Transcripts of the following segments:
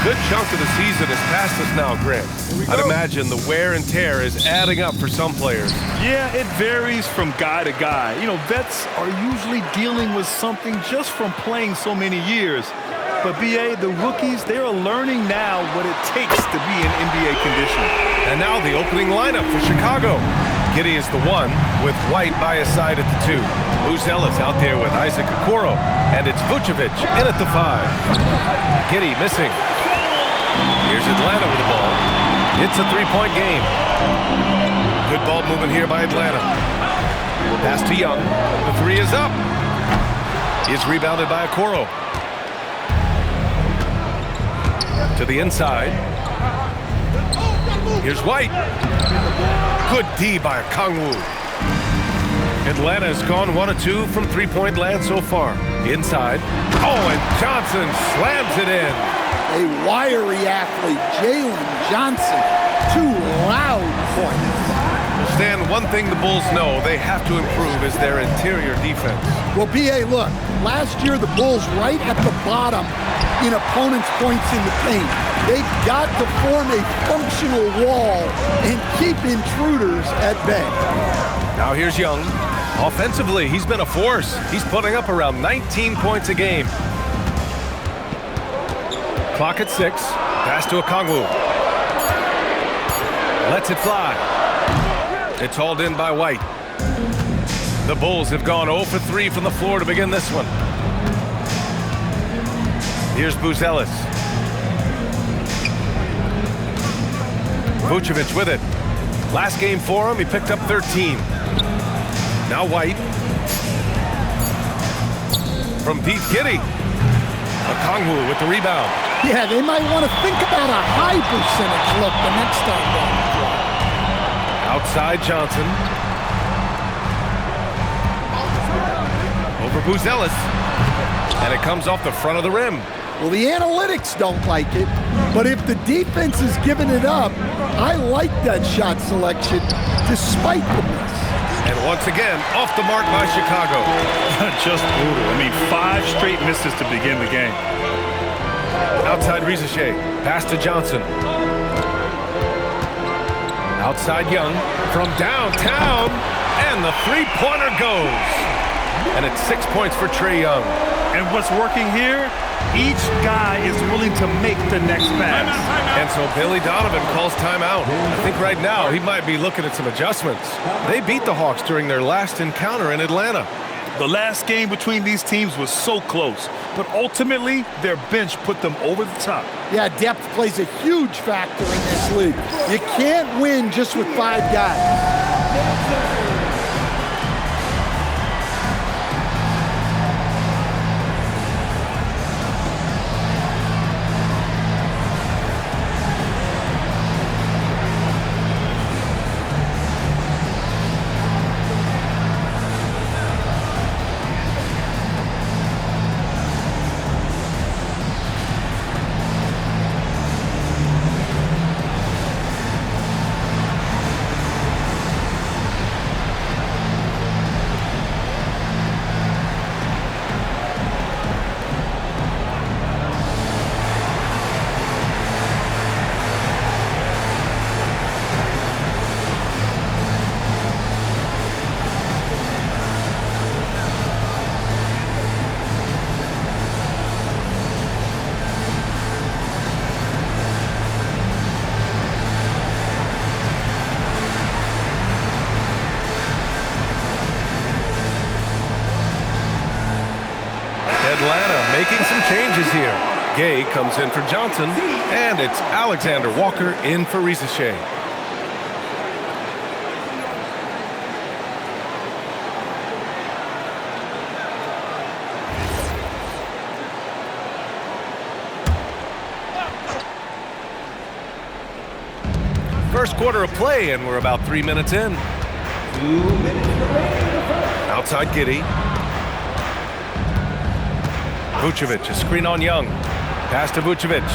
good chunk of the season is past us now, Grant. I'd imagine the wear and tear is adding up for some players. Yeah, it varies from guy to guy. You know, vets are usually dealing with something just from playing so many years. But, B.A., the rookies, they're learning now what it takes to be in NBA condition. And now the opening lineup for Chicago. Giddey is the 1, with White by his side at the 2. Buzelis out there with Isaac Okoro, and it's Vucevic in at the 5. Giddey missing. Here's Atlanta with the ball. It's a three-point game. Good ball movement here by Atlanta. Pass to Young. The 3 is up. He's rebounded by Okoro. To the inside. Here's White. Good D by Kongwu. Atlanta has gone 1 of 2 from three-point land so far. Inside. Oh, and Johnson slams it in. A wiry athlete, Jalen Johnson. 2 loud points. Stan, one thing the Bulls know they have to improve is their interior defense. Well, B.A., look, last year the Bulls right at the bottom in opponents' points in the paint. They've got to form a functional wall and keep intruders at bay. Now here's Young. Offensively, he's been a force. He's putting up around 19 points a game. Clock at 6. Pass to Okongwu. Lets it fly. It's hauled in by White. The Bulls have gone 0 for 3 from the floor to begin this one. Here's Buzelis. Vucevic with it. Last game for him, he picked up 13. Now White. From deep, Giddey. Okongwu with the rebound. Yeah, they might want to think about a high percentage look the next time down the floor. Outside Johnson. Over Buzelis. And it comes off the front of the rim. Well, the analytics don't like it, but if the defense is giving it up, I like that shot selection despite the miss. And once again, off the mark by Chicago. Just brutal. I mean, 5 straight misses to begin the game. Outside Risacher. Pass to Johnson. Outside Young. From downtown. And the three-pointer goes. And it's 6 points for Trae Young. And what's working here? Each guy is willing to make the next pass. And so Billy Donovan calls timeout. I think right now he might be looking at some adjustments. They beat the Hawks during their last encounter in Atlanta. The last game between these teams was so close, but ultimately their bench put them over the top. Yeah, depth plays a huge factor in this league. You can't win just with 5 guys. Atlanta making some changes here. Gay comes in for Johnson, and it's Alexander Walker in for Risacher. First quarter of play, and we're about 3 minutes in. 2 minutes remaining. Outside Giddey. Vucevic, a screen on Young. Pass to Vucevic.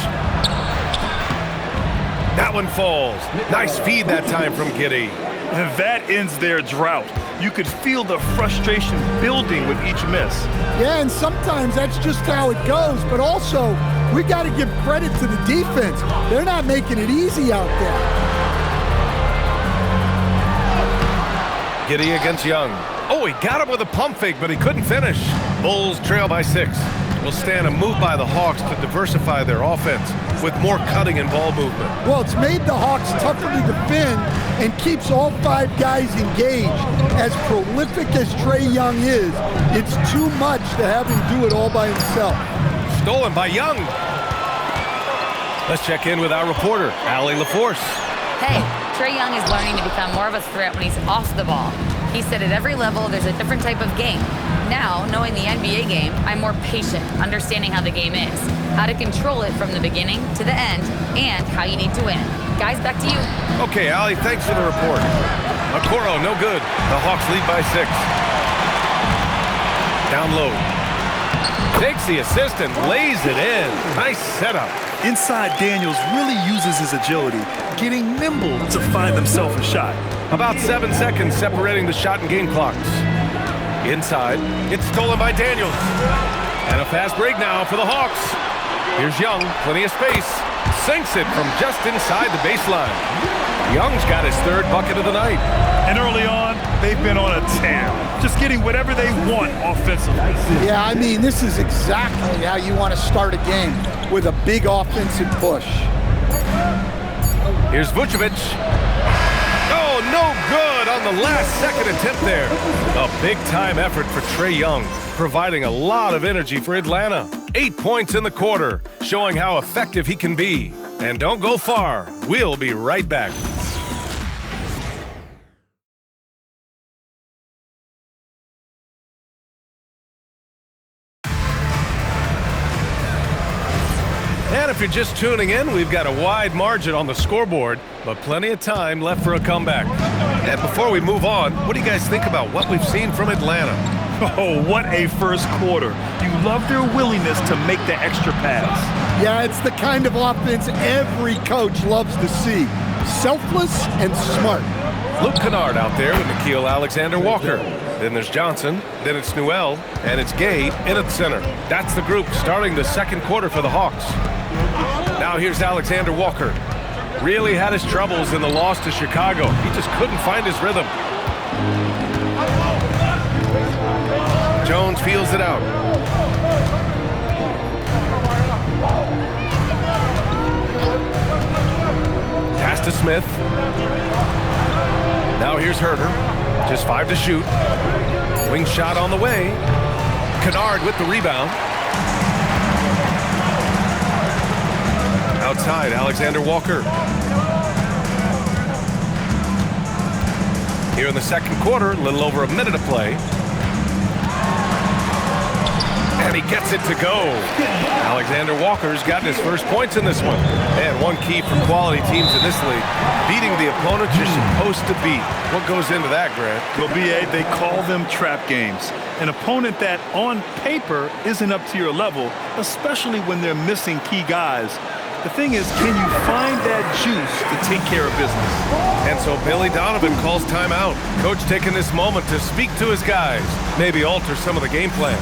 That one falls. Nice feed that time from Giddey. That ends their drought. You could feel the frustration building with each miss. Yeah, and sometimes that's just how it goes. But also, we got to give credit to the defense. They're not making it easy out there. Giddey against Young. Oh, he got him with a pump fake, but he couldn't finish. Bulls trail by 6. Will stand a move by the Hawks to diversify their offense with more cutting and ball movement. Well, it's made the Hawks tougher to defend and keeps all 5 guys engaged. As prolific as Trae Young is, it's too much to have him do it all by himself. Stolen by Young. Let's check in with our reporter, Allie LaForce. Hey, Trae Young is learning to become more of a threat when he's off the ball. He said at every level there's a different type of game. Now, knowing the NBA game, I'm more patient, understanding how the game is, how to control it from the beginning to the end, and how you need to win it. Guys, back to you. Okay, Allie, thanks for the report. Okoro, no good. The Hawks lead by 6. Down low. Takes the assist and lays it in. Nice setup. Inside, Daniels really uses his agility, getting nimble to find himself a shot. About 7 seconds separating the shot and game clocks. Inside, it's stolen by Daniels. And a fast break now for the Hawks. Here's Young, plenty of space. Sinks it from just inside the baseline. Young's got his 3rd bucket of the night. And early on, they've been on a tear, just getting whatever they want offensively. Yeah, I mean, this is exactly how you want to start a game, with a big offensive push. Here's Vucevic. Oh, no good on the last second attempt there. A big-time effort for Trae Young, providing a lot of energy for Atlanta. 8 points in the quarter, showing how effective he can be. And don't go far. We'll be right back. And if you're just tuning in, we've got a wide margin on the scoreboard, but plenty of time left for a comeback. And before we move on, what do you guys think about what we've seen from Atlanta? Oh, what a first quarter. You love their willingness to make the extra pass. Yeah, it's the kind of offense every coach loves to see. Selfless and smart. Luke Kennard out there with Nickeil Alexander-Walker. Then there's Johnson, then it's Newell, and it's Gay in at center. That's the group starting the second quarter for the Hawks. Now here's Alexander-Walker. Really had his troubles in the loss to Chicago. He just couldn't find his rhythm. Jones feels it out. Pass to Smith. Now here's Herter. Just 5 to shoot. Wing shot on the way. Kennard with the rebound. Outside, Alexander-Walker. Here in the second quarter, a little over a minute to play. And he gets it to go. Alexander-Walker's gotten his first points in this one. And one key for quality teams in this league, beating the opponent you're supposed to beat. What goes into that, Grant? Well, B.A., they call them trap games. An opponent that, on paper, isn't up to your level, especially when they're missing key guys. The thing is, can you find that juice to take care of business? And so Billy Donovan calls timeout. Coach taking this moment to speak to his guys, maybe alter some of the game plan.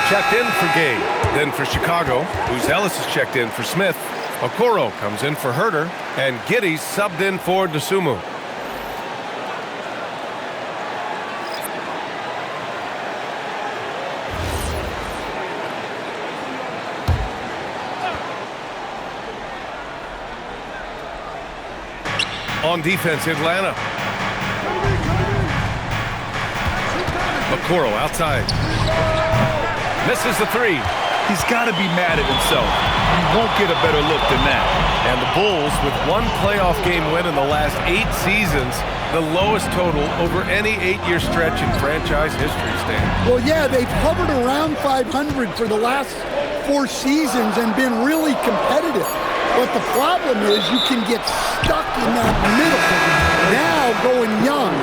Checked in for Gay. Then for Chicago, Booz Ellis is checked in for Smith. Okoro comes in for Herter. And Giddey subbed in for Dosunmu. On defense, Atlanta. Okoro outside. Misses the three. He's got to be mad at himself. He won't get a better look than that. And the Bulls, with one playoff game win in the last 8 seasons, the lowest total over any 8-year stretch in franchise history, Stan. Well, yeah, they've hovered around 500 for the last 4 seasons and been really competitive. But the problem is you can get stuck in that middle. Now, going young,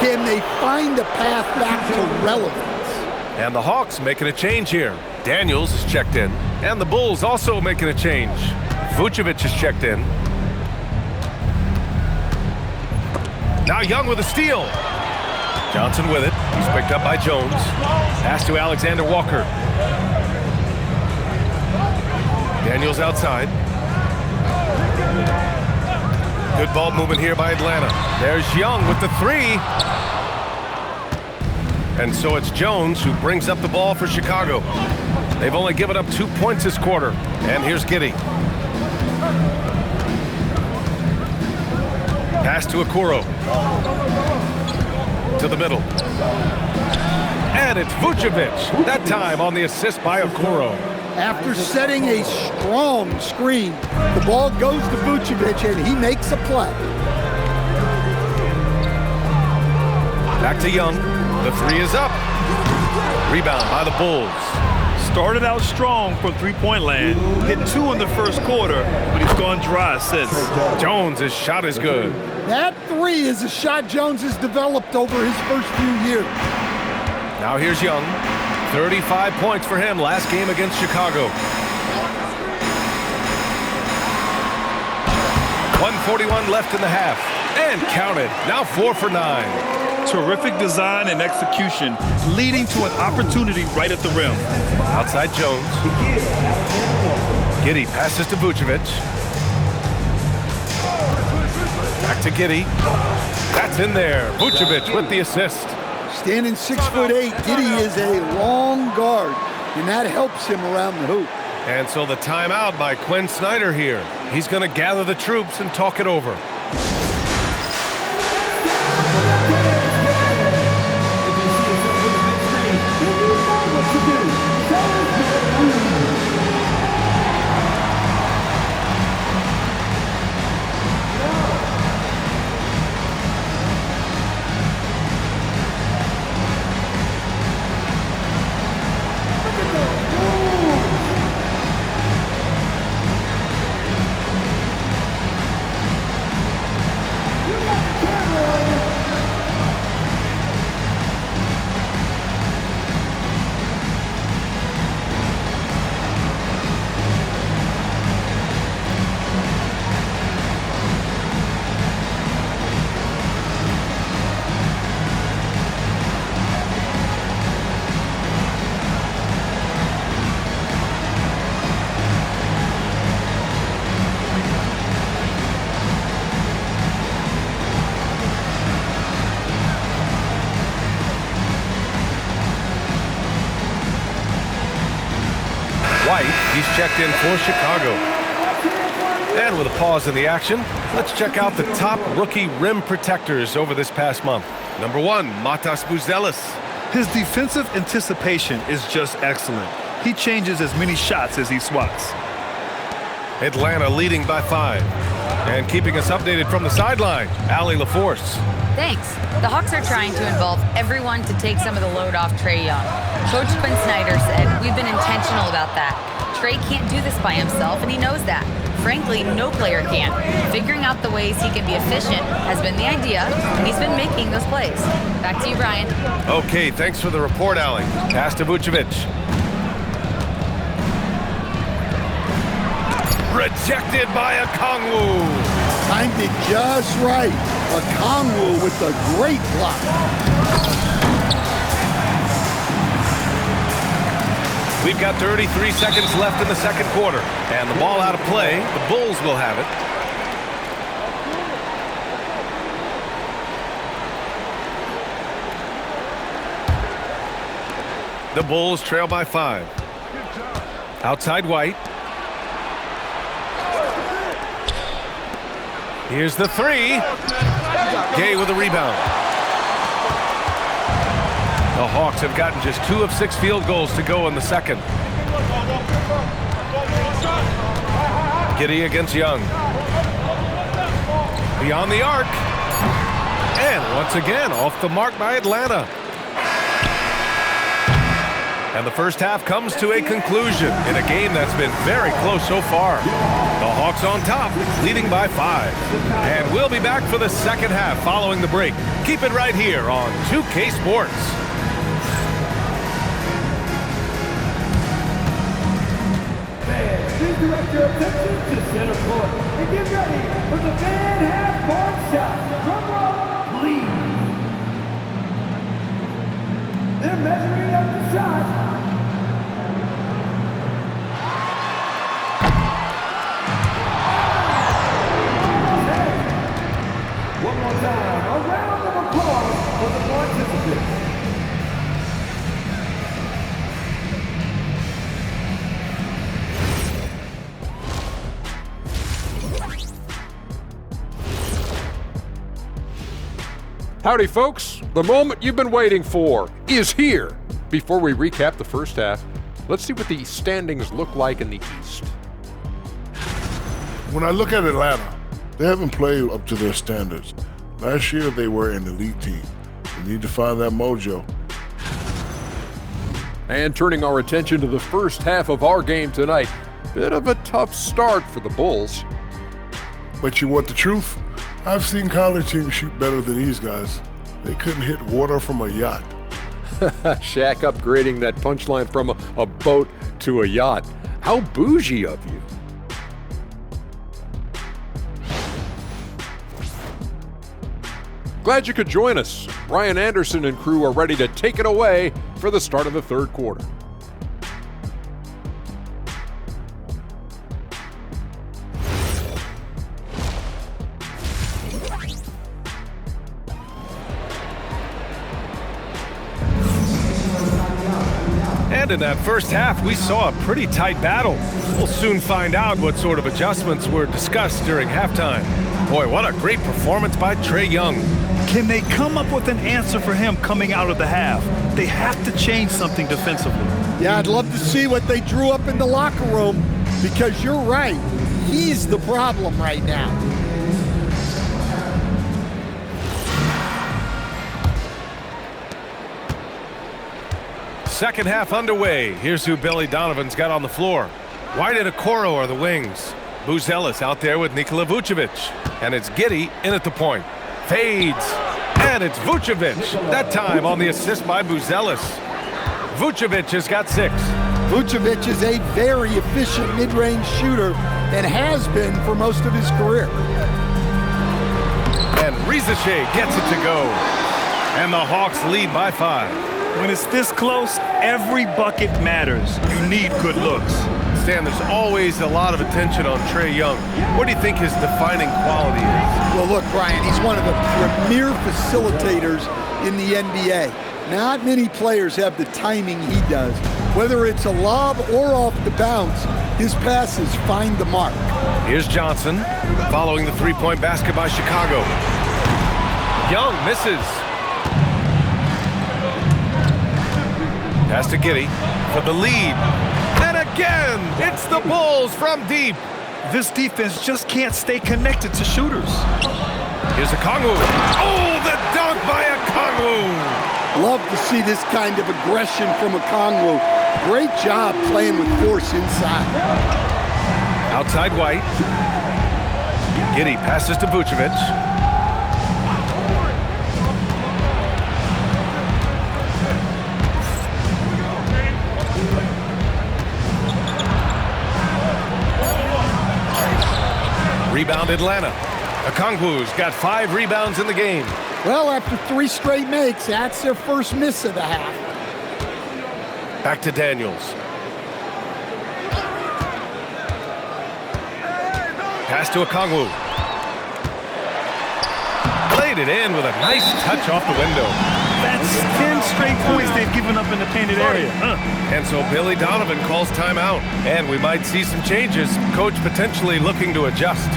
can they find a path back to relevance? And the Hawks making a change here. Daniels is checked in. And the Bulls also making a change. Vucevic is checked in. Now Young with a steal. Johnson with it. He's picked up by Jones. Pass to Alexander Walker. Daniels outside. Good ball movement here by Atlanta. There's Young with the three. And so it's Jones who brings up the ball for Chicago. They've only given up 2 points this quarter. And here's Giddey. Pass to Okoro. To the middle. And it's Vucevic. That time on the assist by Okoro. After setting a strong screen, the ball goes to Vucevic and he makes a play. Back to Young. The three is up. Rebound by the Bulls. Started out strong from three-point land. Hit 2 in the first quarter, but he's gone dry since. Jones' shot is good. That three is a shot Jones has developed over his first few years. Now here's Young. 35 points for him last game against Chicago. 1:41 left in the half. And counted. Now 4 for 9. Terrific design and execution, leading to an opportunity right at the rim. Outside Jones. Giddey passes to Vucevic. Back to Giddey. That's in there. Vucevic with the assist. Standing 6'8", Giddey is a long guard, and that helps him around the hoop. And so the timeout by Quinn Snyder here. He's going to gather the troops and talk it over. White, he's checked in for Chicago. And with a pause in the action, let's check out the top rookie rim protectors over this past month. Number 1, Matas Buzelis. His defensive anticipation is just excellent. He changes as many shots as he swats. Atlanta leading by 5. And keeping us updated from the sideline, Allie LaForce. Thanks. The Hawks are trying to involve everyone to take some of the load off Trae Young. Coach Quinn Snyder said, "We've been intentional about that. Trae can't do this by himself, and he knows that. Frankly, no player can. Figuring out the ways he can be efficient has been the idea, and he's been making those plays." Back to you, Brian. Okay, thanks for the report, Allie. Pass to Vucevic. Rejected by Okongwu. Timed it just right. Okongwu with a great block. We've got 33 seconds left in the second quarter. And the ball out of play. The Bulls will have it. The Bulls trail by 5. Outside White. Here's the three. Gay with a rebound. The Hawks have gotten just 2 of 6 field goals to go in the second. Giddey against Young. Beyond the arc. And once again, off the mark by Atlanta. And the first half comes to a conclusion in a game that's been very close so far. The Hawks on top, leading by 5. And we'll be back for the second half following the break. Keep it right here on 2K Sports. Please direct your attention to center court and get ready for the fan half-court shot. Drum roll, please. They're measuring up the shot. One more time, a round of applause for the participants. Howdy, folks. The moment you've been waiting for is here. Before we recap the first half, let's see what the standings look like in the East. When I look at Atlanta, they haven't played up to their standards. Last year, they were an elite team. They need to find that mojo. And turning our attention to the first half of our game tonight, bit of a tough start for the Bulls. But you want the truth? I've seen college teams shoot better than these guys. They couldn't hit water from a yacht. Shaq upgrading that punchline from a boat to a yacht. How bougie of you. Glad you could join us. Ryan Anderson and crew are ready to take it away for the start of the third quarter. And in that first half, we saw a pretty tight battle. We'll soon find out what sort of adjustments were discussed during halftime. Boy, what a great performance by Trae Young. Can they come up with an answer for him coming out of the half? They have to change something defensively. Yeah, I'd love to see what they drew up in the locker room, because you're right. He's the problem right now. Second half underway. Here's who Billy Donovan's got on the floor. White and Okoro are the wings. Buzelis out there with Nikola Vucevic. And it's Giddey in at the point. Fades. And it's Vucevic. That time on the assist by Buzelis. Vucevic has got 6. Vucevic is a very efficient mid-range shooter and has been for most of his career. And Rizache gets it to go. And the Hawks lead by 5. When it's this close, every bucket matters. You need good looks. Stan, there's always a lot of attention on Trae Young. What do you think his defining quality is? Well, look, Brian, he's one of the premier facilitators in the NBA. Not many players have the timing he does. Whether it's a lob or off the bounce, his passes find the mark. Here's Johnson, following the three-point basket by Chicago. Young misses. Pass to Giddey for the lead. And again, it's the Bulls from deep. This defense just can't stay connected to shooters. Here's Okongwu. Oh, the dunk by Okongwu. Love to see this kind of aggression from Okongwu. Great job playing with force inside. Outside White. Giddey passes to Vucevic. Rebound Atlanta. Okongwu's got 5 rebounds in the game. Well, after 3 straight makes, that's their first miss of the half. Back to Daniels. Pass to Okongwu. Played it in with a nice touch off the window. That's 10 straight points they've given up in the painted area. And so Billy Donovan calls timeout. And we might see some changes. Coach potentially looking to adjust.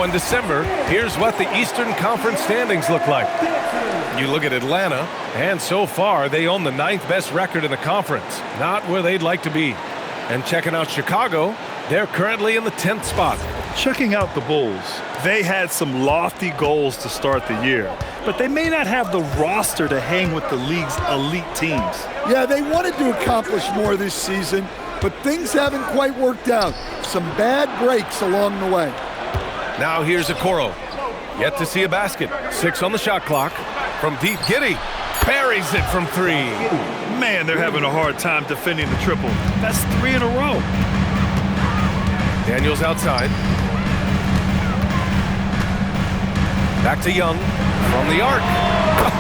in December, here's what the Eastern Conference standings look like. You look at Atlanta, and so far they own the 9th best record in the conference. Not where they'd like to be. And checking out Chicago, they're currently in the 10th spot. Checking out the Bulls, they had some lofty goals to start the year, but they may not have the roster to hang with the league's elite teams. Yeah, they wanted to accomplish more this season, but things haven't quite worked out. Some bad breaks along the way. Now here's Okoro. Yet to see a basket. 6 on the shot clock. From deep, Giddey buries it from 3. Man, they're having a hard time defending the triple. That's 3 in a row. Daniels outside. Back to Young from the arc.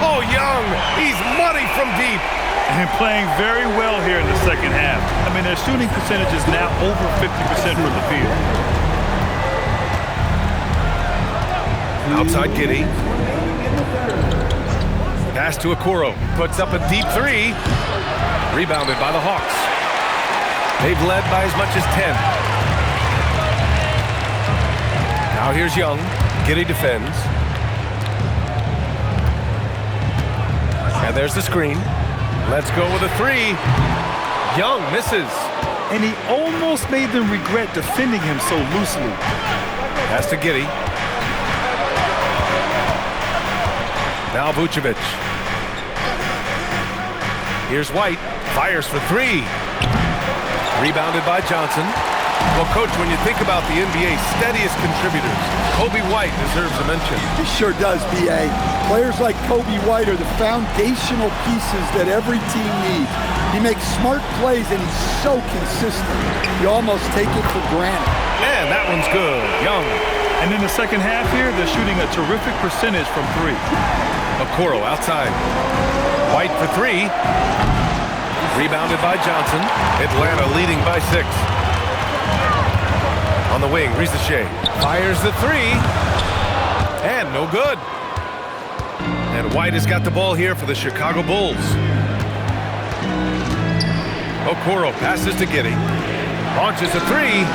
Oh, Young! He's money from deep. And playing very well here in the second half. I mean, their shooting percentage is now over 50% from the field. Outside Giddey. Pass to Okoro. Puts up a deep 3. Rebounded by the Hawks. They've led by as much as 10. Now here's Young. Giddey defends. And there's the screen. Let's go with a 3. Young misses. And he almost made them regret defending him so loosely. Pass to Giddey. Now Vucevic. Here's White. Fires for 3. Rebounded by Johnson. Well, Coach, when you think about the NBA's steadiest contributors, Coby White deserves a mention. He sure does, B.A. Players like Coby White are the foundational pieces that every team needs. He makes smart plays, and he's so consistent. You almost take it for granted. Man, that one's good. Young. And in the second half here, they're shooting a terrific percentage from 3. Okoro outside. White for 3. Rebounded by Johnson. Atlanta leading by 6. On the wing, Risache fires the 3. And no good. And White has got the ball here for the Chicago Bulls. Okoro passes to Giddey. Launches a 3.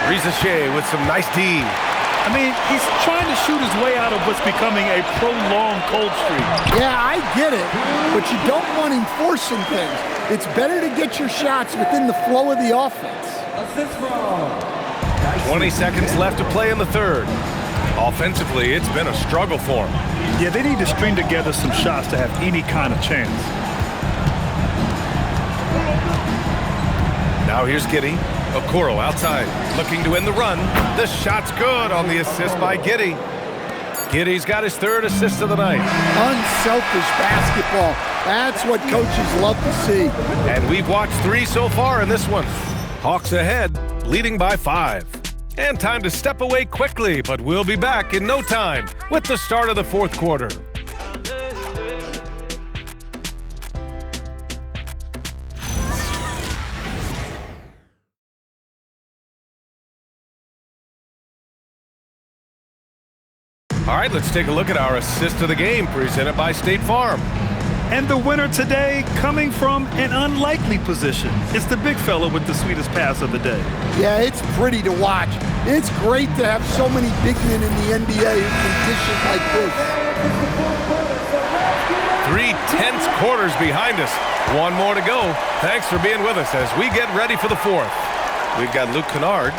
Risache with some nice D. I mean, he's trying to shoot his way out of what's becoming a prolonged cold streak. Yeah, I get it, but you don't want him forcing things. It's better to get your shots within the flow of the offense. 20 seconds left to play in the third. Offensively, it's been a struggle for him. Yeah, they need to string together some shots to have any kind of chance. Now here's Giddey. Okoro outside, looking to end the run. The shot's good on the assist by Giddey. Giddey's got his 3rd assist of the night. Unselfish basketball. That's what coaches love to see. And we've watched 3 so far in this one. Hawks ahead, leading by 5. And time to step away quickly, but we'll be back in no time with the start of the 4th quarter. All right, let's take a look at our assist of the game presented by State Farm. And the winner today coming from an unlikely position. It's the big fella with the sweetest pass of the day. Yeah, it's pretty to watch. It's great to have so many big men in the NBA in conditions like this. 3 tense quarters behind us. 1 more to go. Thanks for being with us as we get ready for the 4th. We've got Luke Kennard.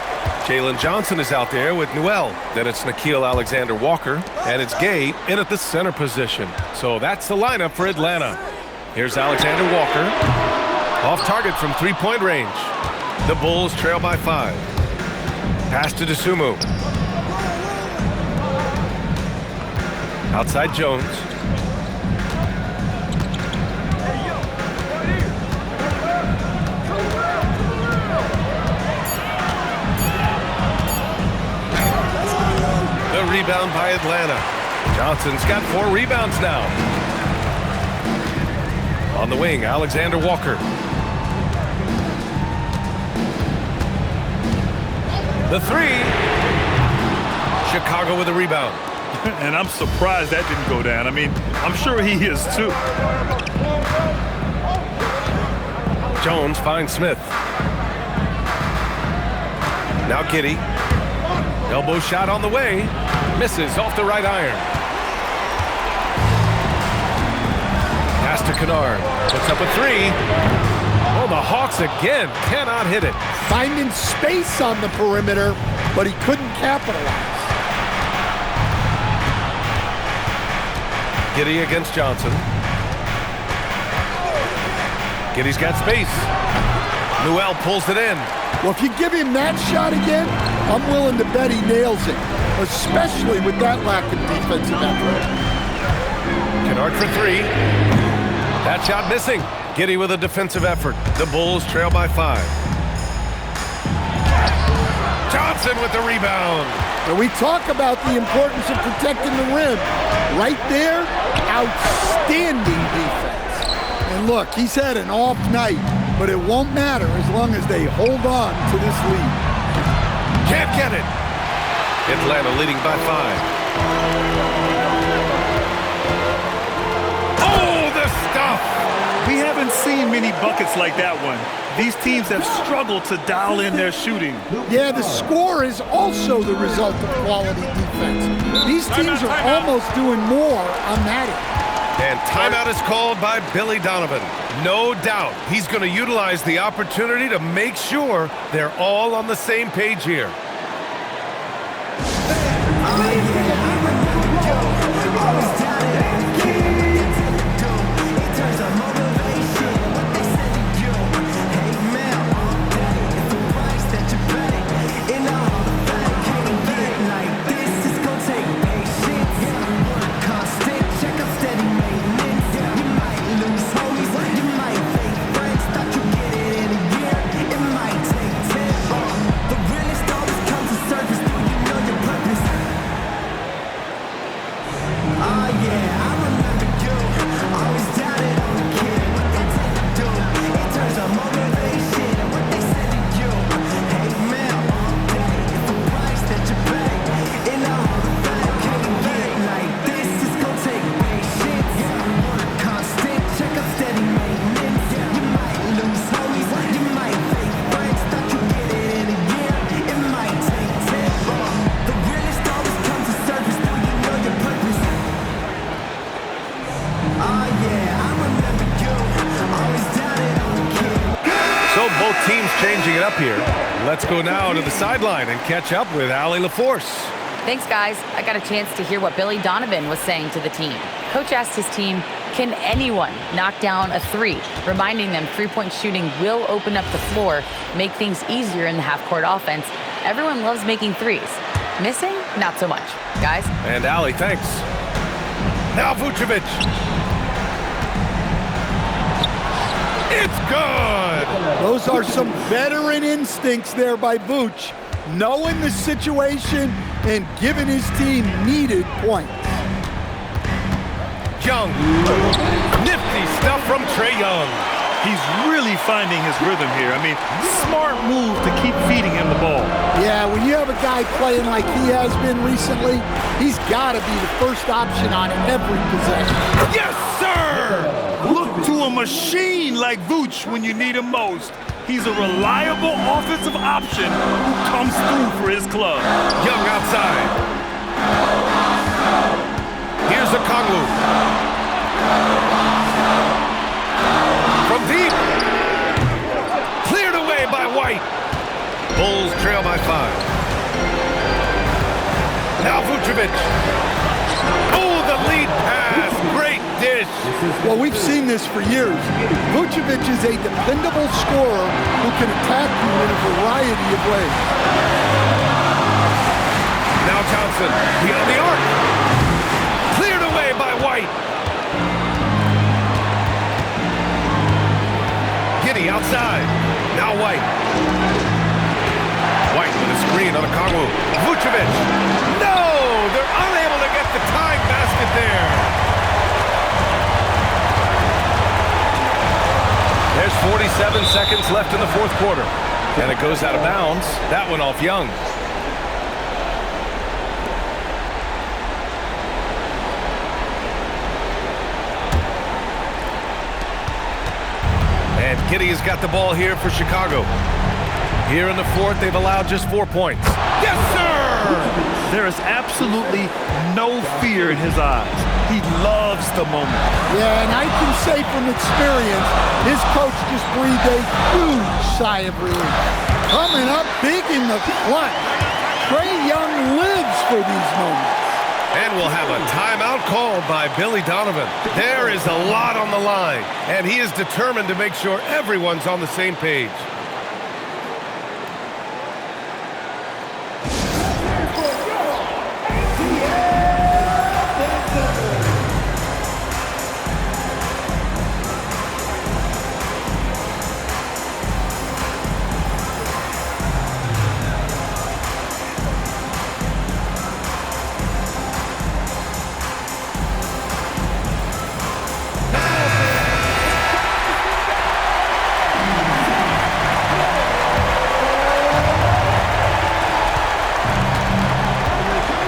Jalen Johnson is out there with Newell. Then it's Nickeil Alexander-Walker. And it's Gay in at the center position. So that's the lineup for Atlanta. Here's Alexander-Walker. Off target from 3-point range. The Bulls trail by 5. Pass to Dosunmu. Outside Jones. Rebound by Atlanta. Johnson's got 4 rebounds now. On the wing, Alexander-Walker. The 3. Chicago with a rebound. And I'm surprised that didn't go down. I mean, I'm sure he is too. Jones finds Smith. Now Giddey. Elbow shot on the way. Misses off the right iron. Pass to Kennard. Puts up a three. Oh, the Hawks again cannot hit it. Finding space on the perimeter, but he couldn't capitalize. Giddey against Johnson. Giddey's got space. Newell pulls it in. Well, if you give him that shot again, I'm willing to bet he nails it, especially with that lack of defensive effort. Kennard for three. That shot missing. Giddey with a defensive effort. The Bulls trail by 5. Johnson with the rebound. And we talk about the importance of protecting the rim. Right there, outstanding defense. And look, he's had an off night, but it won't matter as long as they hold on to this lead. Can't get it. Atlanta leading by 5. Oh, the stuff. We haven't seen many buckets like that one. These teams have struggled to dial in their shooting. Yeah, the score is also the result of quality defense. These teams are almost doing more on that end. And timeout is called by Billy Donovan. No doubt he's going to utilize the opportunity to make sure they're all on the same page here. Changing it up here. Let's go now to the sideline and catch up with Allie LaForce. Thanks, guys. I got a chance to hear what Billy Donovan was saying to the team. Coach asked his team, can anyone knock down a three? Reminding them three-point shooting will open up the floor, make things easier in the half-court offense. Everyone loves making threes. Missing? Not so much. Guys? And Allie, thanks. Now Vucevic. It's good! Those are some veteran instincts there by Vooch, knowing the situation and giving his team needed points. Young. Nifty stuff from Trae Young. He's really finding his rhythm here. I mean, smart move to keep feeding him the ball. Yeah, when you have a guy playing like he has been recently, he's got to be the first option on every possession. Yes, sir! Look to a machine like Vooch when you need him most. He's a reliable offensive option who comes through for his club. Young outside. Here's the Okongwu. From deep. Cleared away by White. Bulls trail by 5. Now Vucevic. Oh, the lead pass. Great dish. Well, we've seen this for years. Vucevic is a dependable scorer who can attack you in a variety of ways. Now Johnson, beyond the arc. Cleared away by White. Giddey outside. Now White. White with a screen on Okongwu. Vucevic. No! They're unable to get the tying basket there. There's 47 seconds left in the fourth quarter. And it goes out of bounds. That one off Young. And Giddey has got the ball here for Chicago. Here in the fourth, they've allowed just 4 points. Yes, sir! There is absolutely no fear in his eyes. He loves the moment. Yeah, and I can say from experience, his coach just breathed a huge sigh of relief. Coming up big in the clutch. Trae Young lives for these moments. And we'll have a timeout called by Billy Donovan. There is a lot on the line, and he is determined to make sure everyone's on the same page.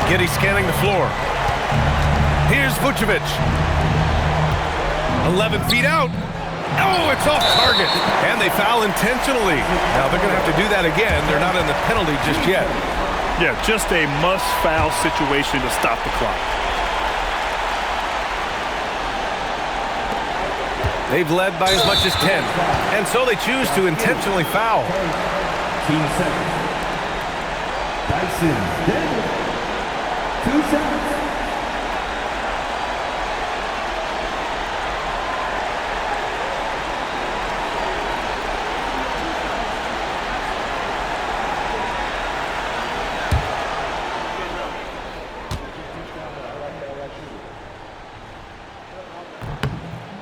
Giddey scanning the floor. Here's Vucevic. 11 feet out. Oh, it's off target. And they foul intentionally. Now they're going to have to do that again. They're not in the penalty just yet. Yeah, just a must-foul situation to stop the clock. They've led by as much as 10. And so they choose to intentionally foul. Team seconds. Dyson Daniels. 2 shots.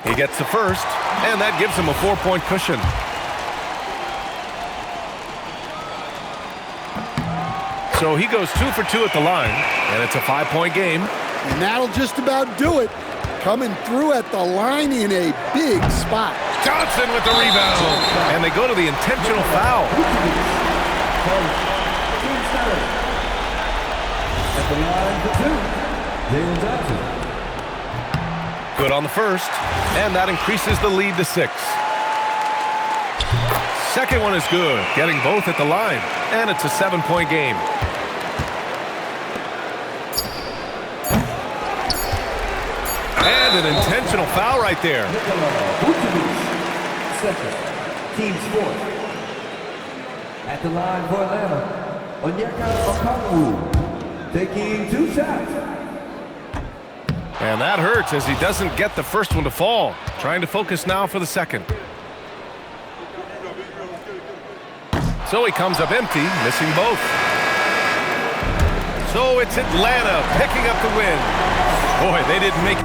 He gets the first, and that gives him a 4-point cushion. So he goes 2 for 2 at the line, and it's a 5-point game. And that'll just about do it. Coming through at the line in a big spot. Johnson with the rebound, and they go to the intentional foul. At the line for 2, Jalen Johnson. Good on the first, and that increases the lead to 6. Second one is good, getting both at the line, and it's a 7-point game. And an intentional foul right there. Second, team sport. At the line for Atlanta, Onyeka Okongwu, taking 2 shots. And that hurts as he doesn't get the first one to fall. Trying to focus now for the second. So he comes up empty, missing both. So it's Atlanta picking up the win. Boy, they didn't make